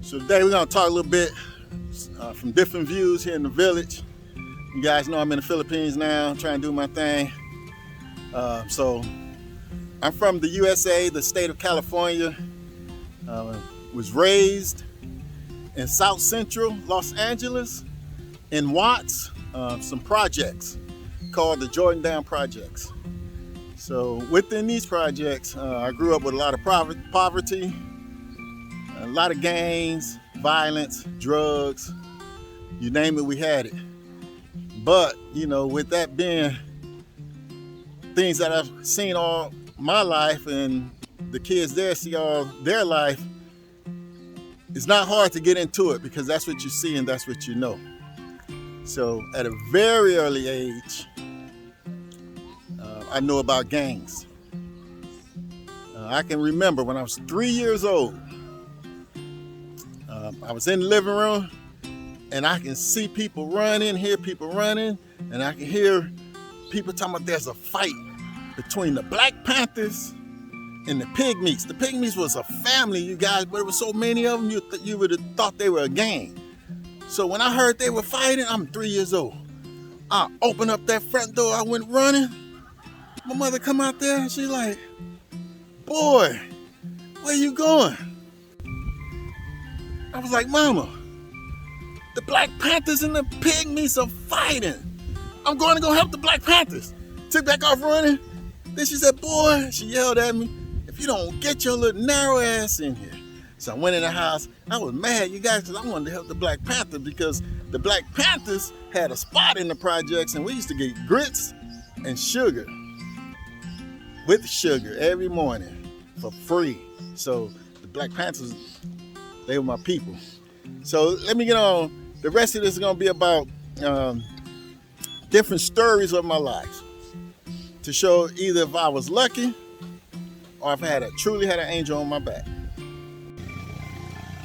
So today we're gonna talk a little bit from different views here in the village. You guys know I'm in the Philippines now, trying to do my thing. So I'm from the USA, the state of California. Was raised in South Central Los Angeles in Watts, some projects called the Jordan Dam Projects. So within these projects, I grew up with a lot of poverty, a lot of gangs, violence, drugs, you name it, we had it. But, you know, with that being things that I've seen all my life and the kids there see all their life, it's not hard to get into it because that's what you see and that's what you know. So at a very early age, I knew about gangs. I can remember when I was 3 years old, I was in the living room and I can see people running, hear people running, and I can hear people talking about there's a fight between the Black Panthers and the Pygmies. The Pygmies was a family, you guys, but there were so many of them, you would have thought they were a gang. So when I heard they were fighting, I'm 3 years old. I opened up that front door, I went running. My mother come out there and she's like, boy, where you going? I was like, Mama, the Black Panthers and the Pygmies are fighting. I'm going to go help the Black Panthers. Took back off running. Then she said, boy, she yelled at me, if you don't get your little narrow ass in here. So I went in the house. I was mad, you guys, because I wanted to help the Black Panthers because the Black Panthers had a spot in the projects and we used to get grits and sugar with sugar every morning for free. So the Black Panthers, they were my people. So let me get on. The rest of this is going to be about different stories of my life to show either if I was lucky or if I truly had an angel on my back.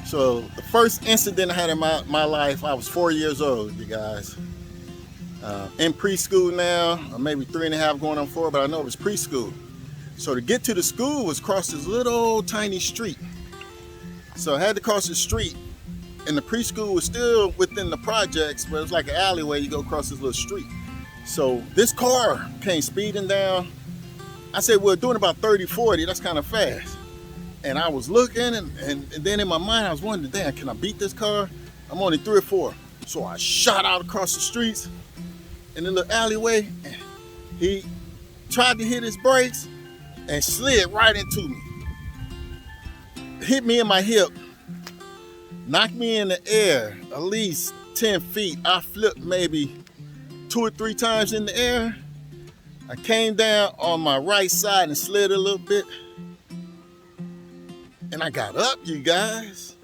So the first incident I had in my life, I was 4 years old, you guys. In preschool now, or maybe 3.5 going on 4, but I know it was preschool. So to get to the school was across this little old tiny street. So I had to cross the street, and the preschool was still within the projects, but it was like an alleyway, you go across this little street. So this car came speeding down. I said, well, doing about 30, 40, that's kind of fast. And I was looking, and then in my mind, I was wondering, damn, can I beat this car? I'm only 3 or 4. So I shot out across the streets in the little alleyway, and he tried to hit his brakes and slid right into me. Hit me in my hip, knocked me in the air at least 10 feet. I flipped maybe 2 or 3 times in the air. I came down on my right side and slid a little bit. And I got up, you guys.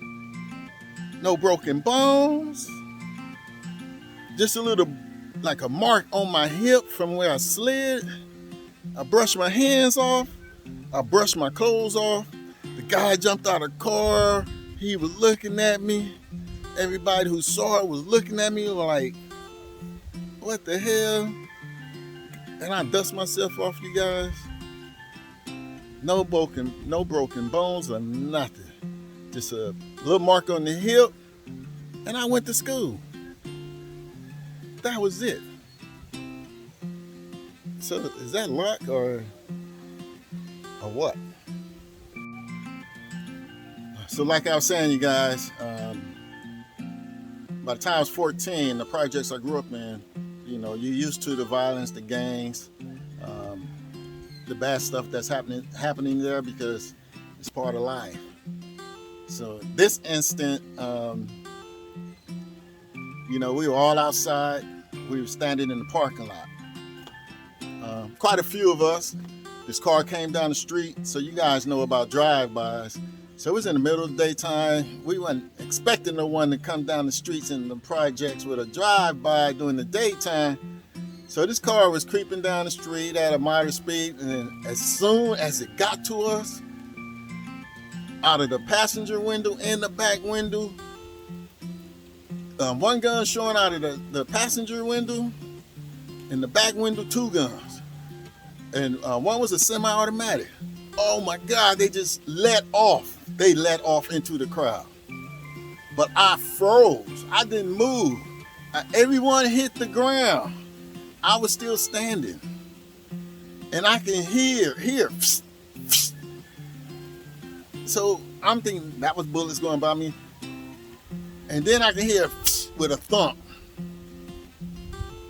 No broken bones. Just a little, like a mark on my hip from where I slid. I brushed my hands off. I brushed my clothes off. The guy jumped out of the car. He was looking at me. Everybody who saw it was looking at me like, what the hell? And I dust myself off, you guys. No broken bones or nothing. Just a little mark on the hip. And I went to school. That was it. So is that luck or what? So like I was saying, you guys, by the time I was 14, the projects I grew up in, you know, you're used to the violence, the gangs, the bad stuff that's happening there because it's part of life. So this instant, you know, we were all outside. We were standing in the parking lot. Quite a few of us. This car came down the street, so you guys know about drive-bys. So it was in the middle of the daytime. We weren't expecting no one to come down the streets in the projects with a drive-by during the daytime. So this car was creeping down the street at a moderate speed, and then as soon as it got to us, out of the passenger window and the back window, one gun showing out of the passenger window, in the back window, 2 guns. And one was a semi-automatic. Oh my God, they just let off. They let off into the crowd. but I froze. I didn't move. Everyone hit the ground. I was still standing. And I can hear. Psst, psst. So I'm thinking that was bullets going by me. And then I can hear psst, with a thump.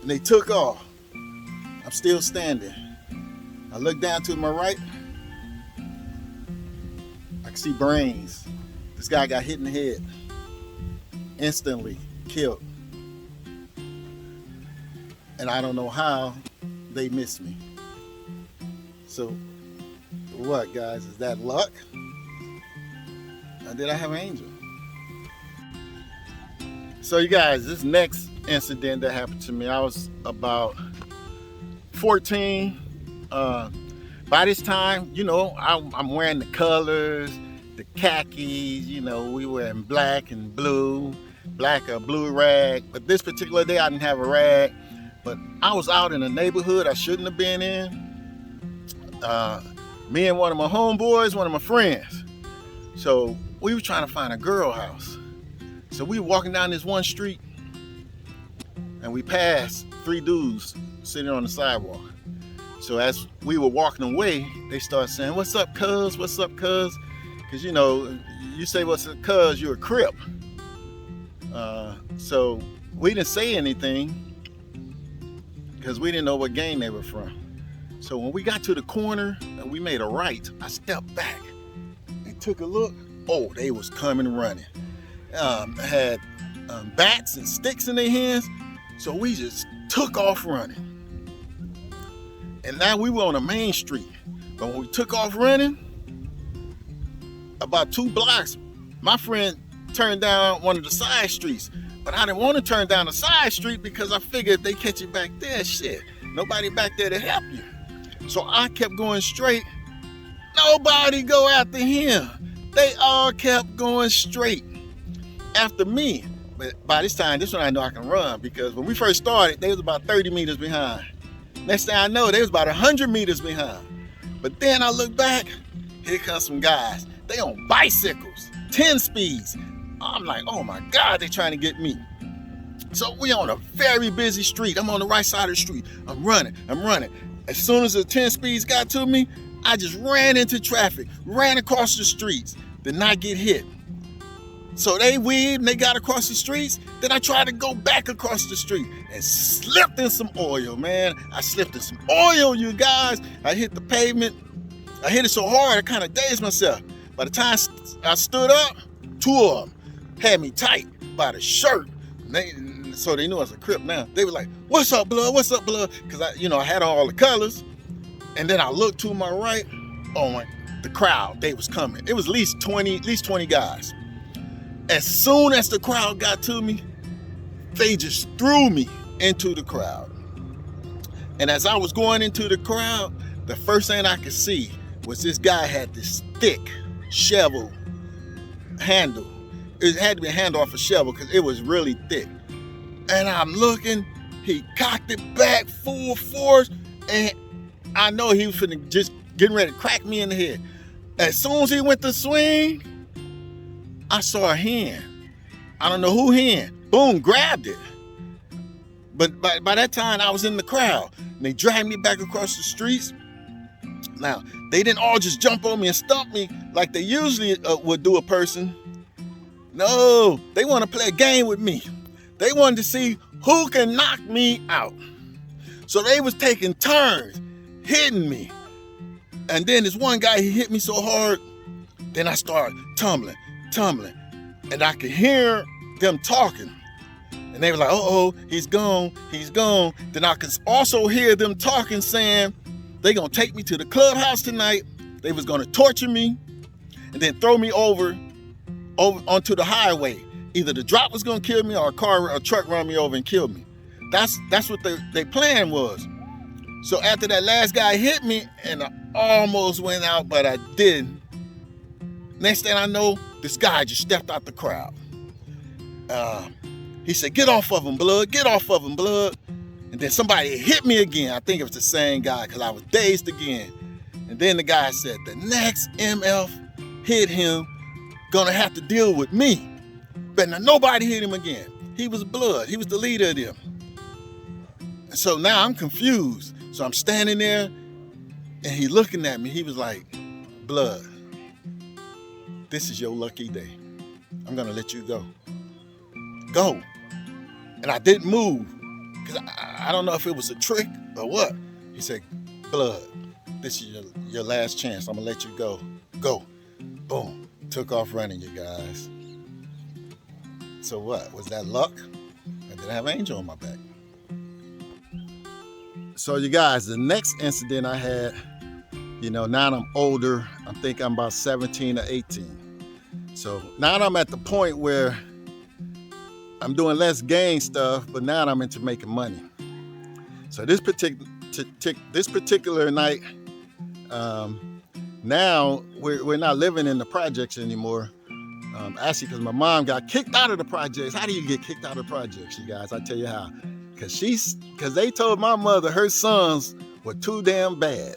And they took off. I'm still standing. I look down to my right. I can see brains. This guy got hit in the head. Instantly killed. And I don't know how they missed me. So what, guys? Is that luck? Or did I have an angel? So you guys, this next incident that happened to me, I was about 14. By this time, you know, I'm wearing the colors, the khakis, you know, we were in black and blue, black or blue rag. But this particular day I didn't have a rag, but I was out in a neighborhood I shouldn't have been in. Me and one of my homeboys, one of my friends. So we were trying to find a girl house. So we were walking down this one street and we passed 3 dudes sitting on the sidewalk. So as we were walking away, they started saying, "What's up, cuz? What's up, cuz?" Because, you know, you say, "What's up, cuz?" You're a Crip. So we didn't say anything because we didn't know what gang they were from. So when we got to the corner and we made a right, I stepped back and took a look. Oh, they was coming running. Had bats and sticks in their hands. So we just took off running. And now we were on a main street. But when we took off running, about 2 blocks, my friend turned down one of the side streets. But I didn't want to turn down the side street because I figured if they catch you back there, shit, nobody back there to help you. So I kept going straight. Nobody go after him. They all kept going straight after me. But by this time, this one I know I can run, because when we first started, they was about 30 meters behind. Next thing I know, they was about 100 meters behind. But then I look back, here comes some guys. They on bicycles, 10 speeds. I'm like, oh my God, they trying to get me. So we on a very busy street. I'm on the right side of the street. I'm running. As soon as the 10 speeds got to me, I just ran into traffic, ran across the streets, did not get hit. So they weaved and they got across the streets. Then I tried to go back across the street and slipped in some oil, man. I slipped in some oil, you guys. I hit the pavement. I hit it so hard, I kind of dazed myself. By the time I stood up, 2 of them had me tight by the shirt. So they knew I was a Crip now. They were like, "What's up, blood? What's up, blood?" Because I had all the colors. And then I looked to my right. Oh my, the crowd, they was coming. It was at least 20 guys. As soon as the crowd got to me, they just threw me into the crowd. And as I was going into the crowd, the first thing I could see was this guy had this thick shovel handle. It had to be a handle off a shovel because it was really thick. And I'm looking, he cocked it back full force, and I know he was finna just getting ready to crack me in the head. As soon as he went to swing, I saw a hand. I don't know who hand. Boom, grabbed it. But by that time, I was in the crowd. And they dragged me back across the streets. Now, they didn't all just jump on me and stump me like they usually would do a person. No, they want to play a game with me. They wanted to see who can knock me out. So they was taking turns hitting me. And then this one guy, he hit me so hard, then I started tumbling. And I could hear them talking. And they were like, "Uh-oh, he's gone. Then I could also hear them talking, saying they gonna take me to the clubhouse tonight. They was gonna torture me and then throw me over onto the highway. Either the drop was gonna kill me or a truck run me over and kill me. That's what their plan was. So after that last guy hit me and I almost went out, but I didn't. Next thing I know, this guy just stepped out the crowd. He said, "Get off of him, blood. Get off of him, blood." And then somebody hit me again. I think it was the same guy because I was dazed again. And then the guy said, "The next MF hit him, gonna have to deal with me. better not nobody hit him again. He was blood. He was the leader of them. And so now I'm confused. So I'm standing there and he looking at me. He was like, blood, this is your lucky day. I'm gonna let you go. Go. And I didn't move because I don't know if it was a trick or what. He said, blood, this is your last chance. I'm gonna let you go. Go. Boom. Took off running, you guys. So what? Was that luck? Or did I have an angel on my back? So you guys, the next incident I had, now I'm older. I think I'm about 17 or 18. So now I'm at the point where I'm doing less gang stuff, but now I'm into making money. So this particular night, now we're not living in the projects anymore. Actually, because my mom got kicked out of the projects. How do you get kicked out of projects, you guys? I tell you how. Because they told my mother her sons were too damn bad.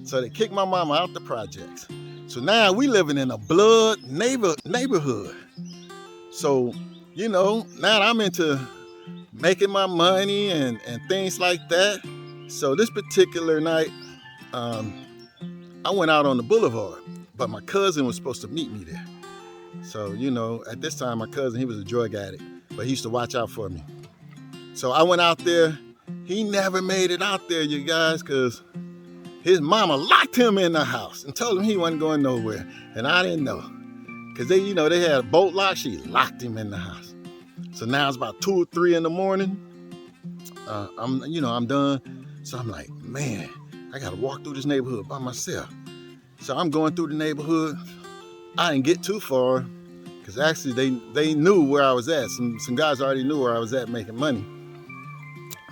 So they kicked my mama out the projects. So now we living in a blood neighborhood. So, now I'm into making my money and things like that. So this particular night, I went out on the boulevard, but my cousin was supposed to meet me there. So, at this time, my cousin, he was a drug addict, but he used to watch out for me. So I went out there. He never made it out there, you guys, because his mama locked him in the house and told him he wasn't going nowhere. And I didn't know. Because they had a bolt lock. She locked him in the house. So now it's about 2 or 3 in the morning. I'm done. So I'm like, man, I got to walk through this neighborhood by myself. So I'm going through the neighborhood. I didn't get too far because actually they knew where I was at. Some guys already knew where I was at making money.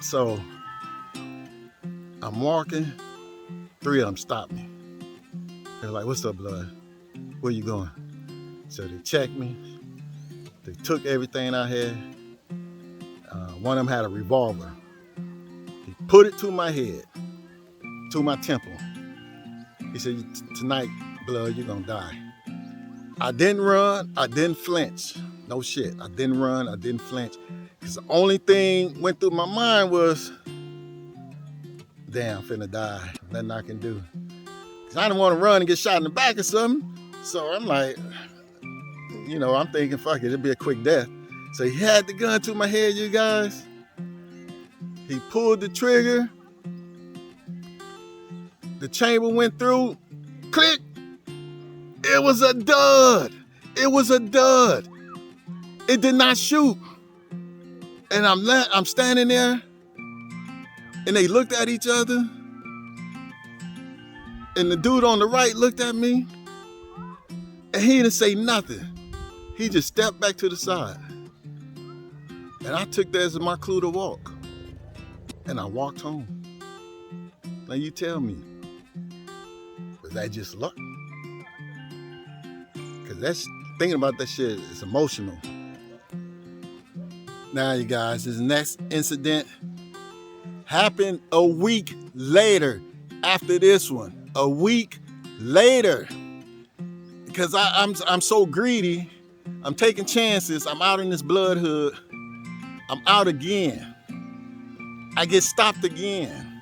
So I'm walking. 3 of them stopped me. They're like, what's up, blood? Where you going? So they checked me. They took everything I had. One of them had a revolver. He put it to my head, to my temple. He said, tonight, blood, you're gonna die. I didn't run, I didn't flinch. No shit, I didn't run, I didn't flinch. Because the only thing went through my mind was, damn, I'm finna die, nothing I can do. Because I didn't want to run and get shot in the back or something. So I'm like, I'm thinking, fuck it, it'll be a quick death. So he had the gun to my head, you guys. He pulled the trigger. The chamber went through, click. It was a dud. It was a dud. It did not shoot. And I'm standing there, and they looked at each other. And the dude on the right looked at me, and he didn't say nothing. He just stepped back to the side. And I took that as my clue to walk. And I walked home. Now you tell me, was that just luck? Because thinking about that shit is emotional. Now you guys, this next incident happened a week later after this one. A week later. Because I'm so greedy. I'm taking chances. I'm out in this blood hood. I'm out again. I get stopped again.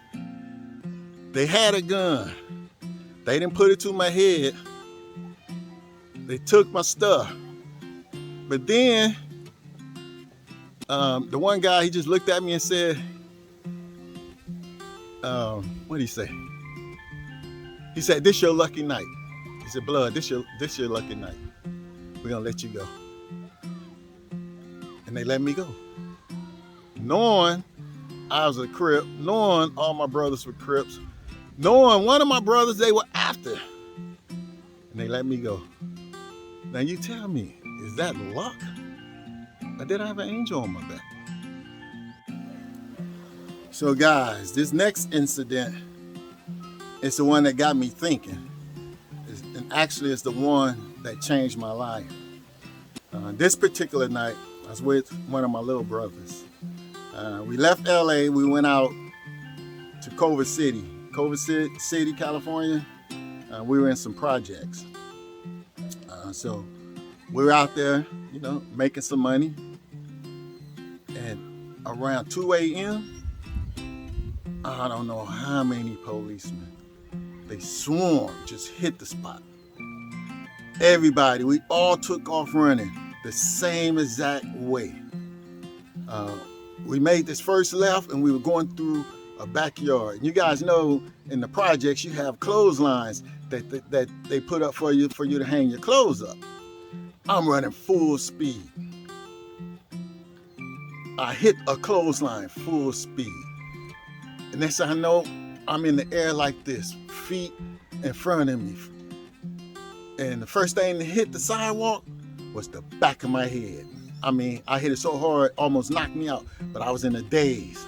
They had a gun. They didn't put it to my head. They took my stuff. But then, the one guy, he just looked at me and said, what did he say? He said, this your lucky night. He said, blood, this your lucky night. We're gonna let you go. And they let me go. Knowing I was a Crip, knowing all my brothers were Crips, knowing one of my brothers they were after. And they let me go. Now you tell me, is that luck? Or did I have an angel on my back? So guys, this next incident is the one that got me thinking. And actually it's the one that changed my life. This particular night, I was with one of my little brothers. We left LA, we went out to Culver City, California. We were in some projects. So we're out there, you know, making some money. And around 2 a.m., I don't know how many policemen, they swarmed, just hit the spot. Everybody, we all took off running the same exact way. We made this first left and we were going through a backyard. You guys know in the projects you have clotheslines that they put up for you to hang your clothes up. I'm running full speed. I hit a clothesline full speed. And next thing I know, I'm in the air like this, feet in front of me. And the first thing to hit the sidewalk was the back of my head. I mean, I hit it so hard, almost knocked me out, but I was in a daze.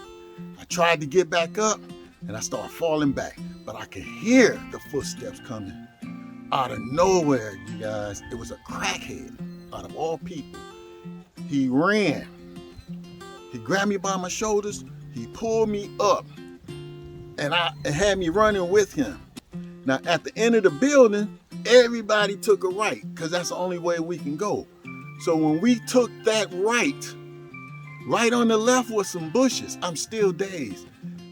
I tried to get back up and I started falling back, but I could hear the footsteps coming. Out of nowhere, you guys, it was a crackhead, out of all people. He ran. He grabbed me by my shoulders, he pulled me up, and it had me running with him. Now, at the end of the building, everybody took a right, because that's the only way we can go. So when we took that right on the left was some bushes. I'm still dazed.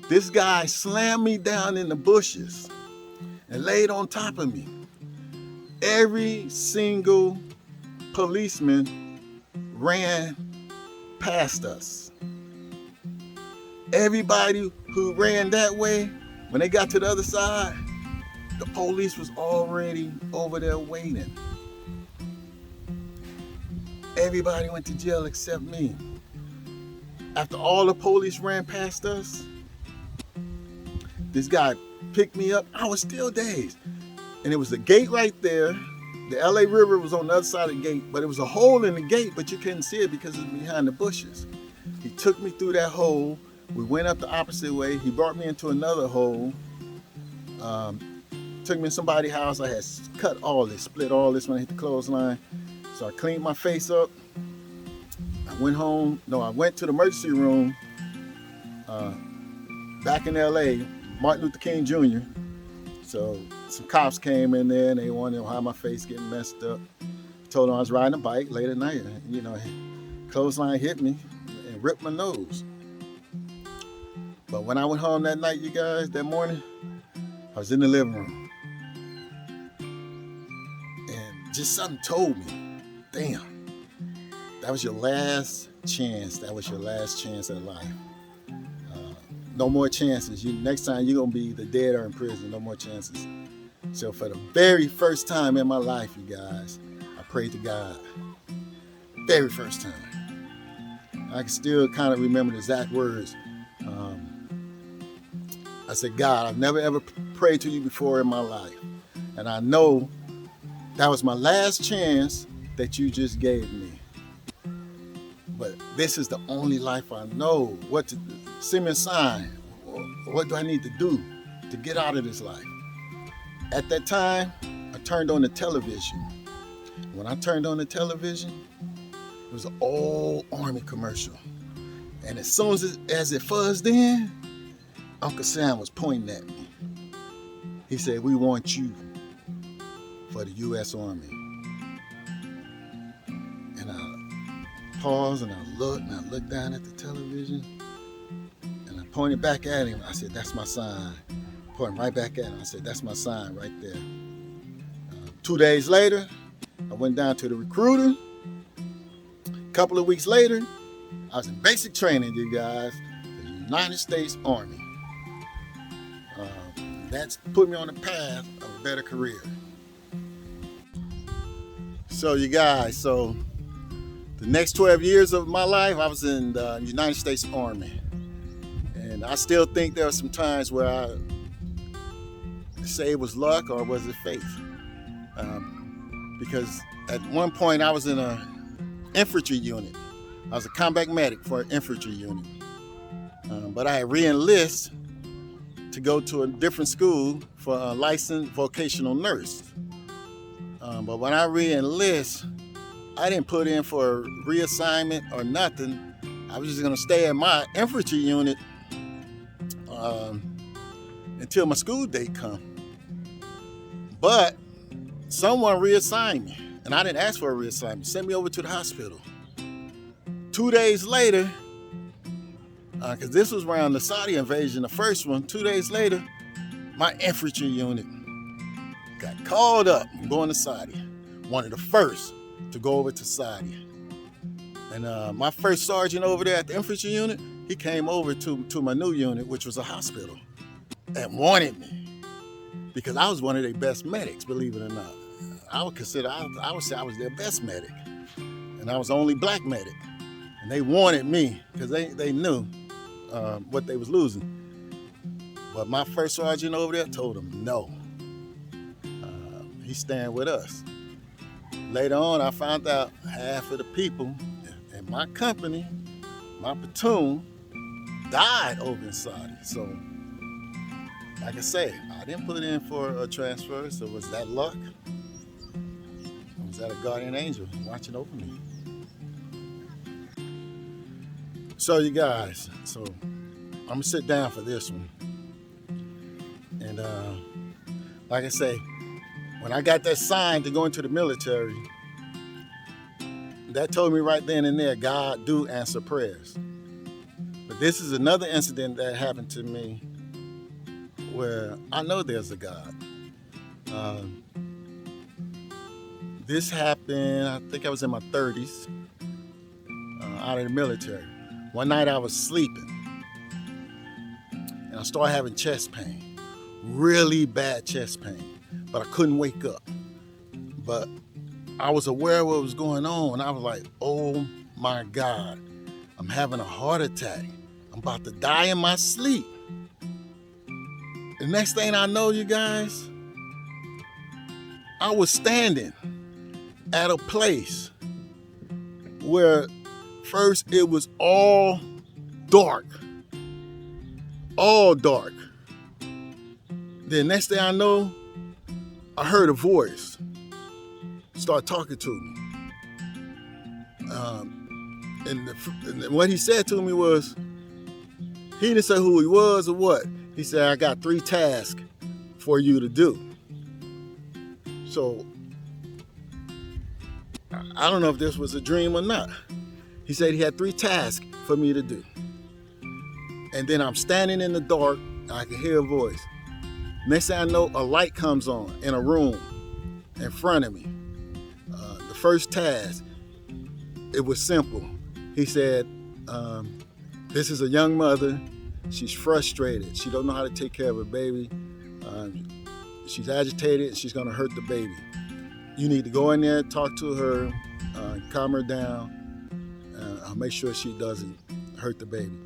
This guy slammed me down in the bushes and laid on top of me. Every single policeman ran past us. Everybody who ran that way, when they got to the other side, the police was already over there waiting. Everybody went to jail except me. After all the police ran past us, this guy picked me up. I was still dazed. And it was a gate right there. The LA River was on the other side of the gate, but it was a hole in the gate, but you couldn't see it because it was behind the bushes. He took me through that hole. We went up the opposite way. He brought me into another hole. Took me to somebody's house. I had cut all this, split all this when I hit the clothesline. So I cleaned my face up. I went home. No, I went to the emergency room back in LA, Martin Luther King Jr. So some cops came in there and they wanted to know how my face getting messed up. I told them I was riding a bike late at night. You know, clothesline hit me and ripped my nose. But when I went home that night, you guys, that morning, I was in the living room. And just something told me, damn, that was your last chance. That was your last chance at life. No more chances. Next time you're going to be either dead or in prison. No more chances. So for the very first time in my life, you guys, I prayed to God. Very first time. I can still kind of remember the exact words. I said, God, I've never ever prayed to you before in my life. And I know that was my last chance that you just gave me. But this is the only life I know. Send me a sign. What do I need to do to get out of this life? At that time, I turned on the television. When I turned on the television, it was an old Army commercial. And as soon as it fuzzed in, Uncle Sam was pointing at me. He said, we want you for the U.S. Army. And I paused and I looked down at the television and I pointed back at him. I said, that's my sign. Pointing right back at him. I said, that's my sign right there. 2 days later, I went down to the recruiter. A couple of weeks later, I was in basic training, you guys, the United States Army. That's put me on the path of a better career. So you guys, the next 12 years of my life, I was in the United States Army. And I still think there are some times where I say it was luck or was it faith? Because at one point I was in an infantry unit. I was a combat medic for an infantry unit. But I had re-enlisted to go to a different school for a licensed vocational nurse. But when I re-enlist, I didn't put in for reassignment or nothing. I was just gonna stay in my infantry unit until my school date come. But someone reassigned me. And I didn't ask for a reassignment. Sent me over to the hospital. 2 days later, because this was around the Saudi invasion, the first one, 2 days later, my infantry unit got called up going to Saudi. One of the first to go over to Saudi. And my first sergeant over there at the infantry unit, he came over to my new unit, which was a hospital, and wanted me because I was one of their best medics, believe it or not. I would say I was their best medic, and I was the only black medic. And they wanted me because they knew what they was losing. But my first sergeant over there told them no. He's staying with us. Later on, I found out half of the people in my company, my platoon, died over in Saudi. So, like I say, I didn't put in for a transfer, so was that luck? Or was that a guardian angel watching over me? So you guys, I'm gonna sit down for this one. And like I say, when I got that sign to go into the military, that told me right then and there, God do answer prayers. But this is another incident that happened to me where I know there's a God. This happened, I think I was in my 30s, out of the military. One night I was sleeping and I started having chest pain, really bad chest pain, but I couldn't wake up. But I was aware of what was going on, and I was like, oh my God, I'm having a heart attack. I'm about to die in my sleep. The next thing I know, you guys, I was standing at a place where first it was all dark. Then next thing I know, I heard a voice start talking to me. And what he said to me was, he didn't say who he was or what. He said, I got 3 tasks for you to do. So, I don't know if this was a dream or not. He said he had 3 tasks for me to do. And then I'm standing in the dark, and I can hear a voice. Next thing I know, a light comes on in a room in front of me. The first task, it was simple. He said, this is a young mother. She's frustrated. She don't know how to take care of her baby. She's agitated, and she's gonna hurt the baby. You need to go in there, talk to her, calm her down, I'll make sure she doesn't hurt the baby.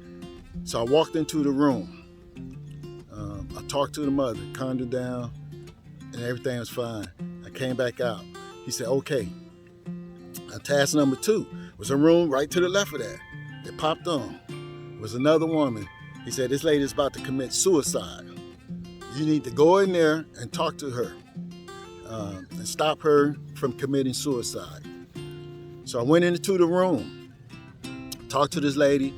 So I walked into the room. I talked to the mother, calmed her down, and everything was fine. I came back out. He said, okay. Task number 2 was a room right to the left of that. It popped on. It was another woman. He said, this lady's about to commit suicide. You need to go in there and talk to her and stop her from committing suicide. So I went into the room, talked to this lady,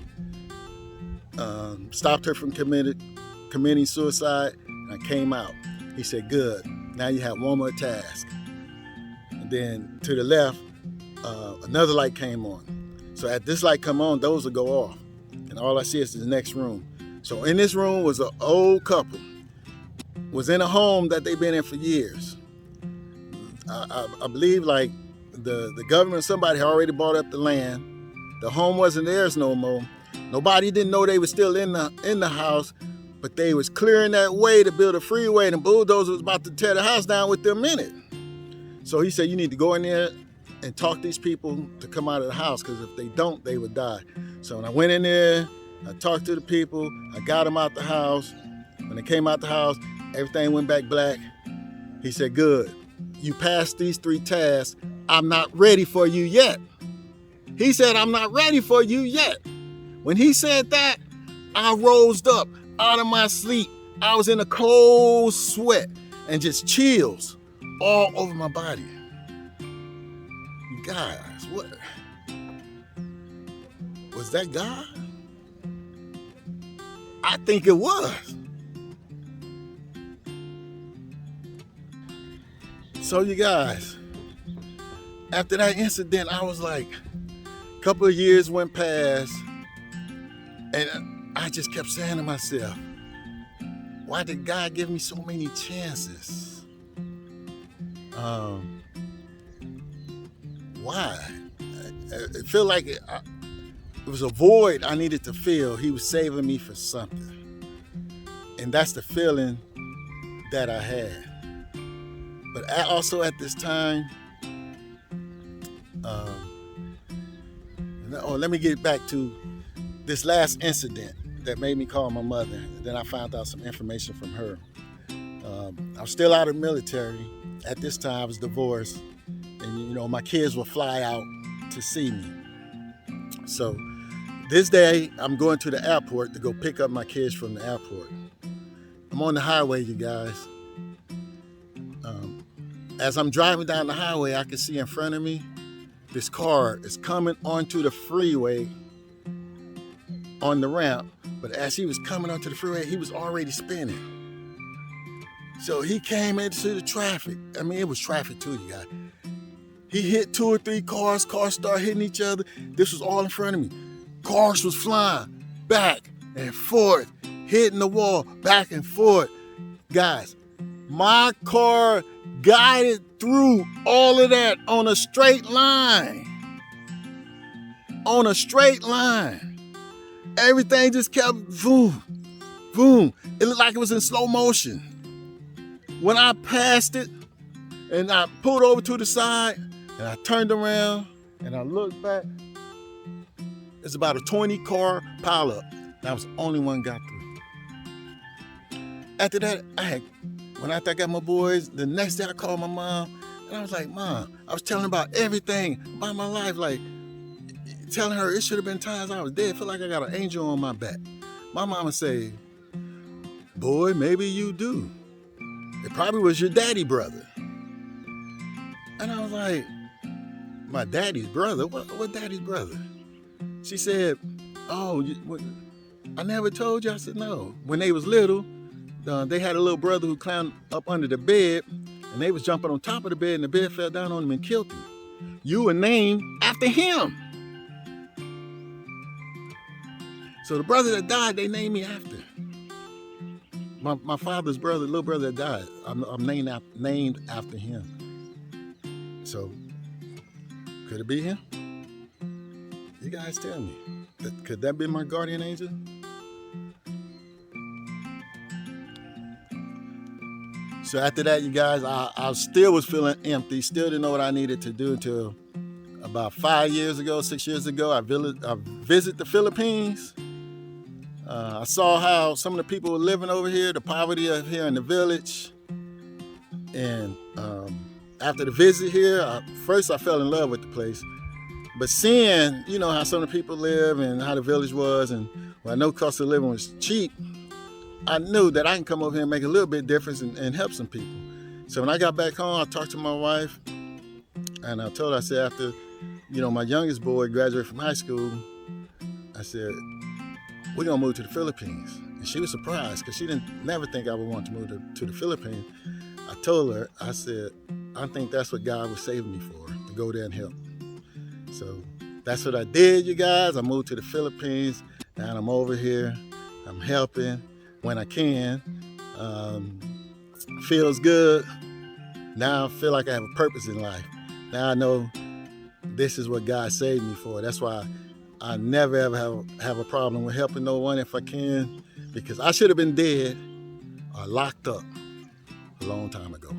stopped her from committing suicide, and I came out. He said, good, now you have one more task. And then to the left, another light came on. So at this light come on, those will go off. And all I see is the next room. So in this room was an old couple. Was in a home that they've been in for years. I believe like the government, somebody had already bought up the land. The home wasn't theirs no more. Nobody didn't know they were still in the house, but they was clearing that way to build a freeway, and the bulldozer was about to tear the house down with them in it. So he said, you need to go in there and talk these people to come out of the house, because if they don't, they would die. So when I went in there, I talked to the people, I got them out the house. When they came out the house, everything went back black. He said, good, you passed these 3 tasks. I'm not ready for you yet. He said, I'm not ready for you yet. When he said that, I rose up out of my sleep. I was in a cold sweat and just chills all over my body. Guys, what? Was that God? I think it was. So you guys, After that incident, I was like, a couple of years went past, and I just kept saying to myself, why did God give me so many chances? Why? It felt like it was a void I needed to fill. He was saving me for something. And that's the feeling that I had. But also at this time, let me get back to this last incident that made me call my mother. And then I found out some information from her. I was still out of the military. At this time, I was divorced. And, my kids would fly out to see me. So this day, I'm going to the airport to go pick up my kids from the airport. I'm on the highway, you guys. As I'm driving down the highway, I can see in front of me, this car is coming onto the freeway on the ramp. But as he was coming onto the freeway, he was already spinning. So he came into the traffic. I mean, it was traffic too, you guys. He hit 2 or 3 cars. Cars started hitting each other. This was all in front of me. Cars was flying back and forth, hitting the wall, back and forth. Guys, my car guided through all of that on a straight line. On a straight line. Everything just kept boom, boom. It looked like it was in slow motion. When I passed it and I pulled over to the side and I turned around and I looked back, it's about a 20-car pileup. I was the only one got through. After that, when I got my boys, the next day I called my mom and I was like, Mom, I was telling her about everything about my life, like telling her it should have been times I was dead. I feel like I got an angel on my back. My mama say, boy, maybe you do. It probably was your daddy brother. And I was like, my daddy's brother? What daddy's brother? She said, oh, I never told you. I said, no. When they was little, they had a little brother who climbed up under the bed, and they was jumping on top of the bed, and the bed fell down on him and killed him. You were named after him. So the brother that died, they named me after. My father's brother, little brother that died, I'm named after him. So, could it be him? You guys tell me. Could that be my guardian angel? So after that, you guys, I still was feeling empty, still didn't know what I needed to do until about 6 years ago, I visited the Philippines. I saw how some of the people were living over here, the poverty of here in the village. And after the visit here, first I fell in love with the place. But seeing, how some of the people live and how the village was, and when I know cost of living was cheap, I knew that I can come over here and make a little bit of difference and help some people. So when I got back home, I talked to my wife, and I told her, I said, after, my youngest boy graduated from high school, I said, we're gonna move to the Philippines. And she was surprised because she didn't never think I would want to move to the Philippines. I told her, I said, I think that's what God was saving me for, to go there and help. So that's what I did, you guys. I moved to the Philippines. Now I'm over here. I'm helping when I can. Feels good. Now I feel like I have a purpose in life. Now I know this is what God saved me for. That's why I never ever have a problem with helping no one if I can, because I should have been dead or locked up a long time ago.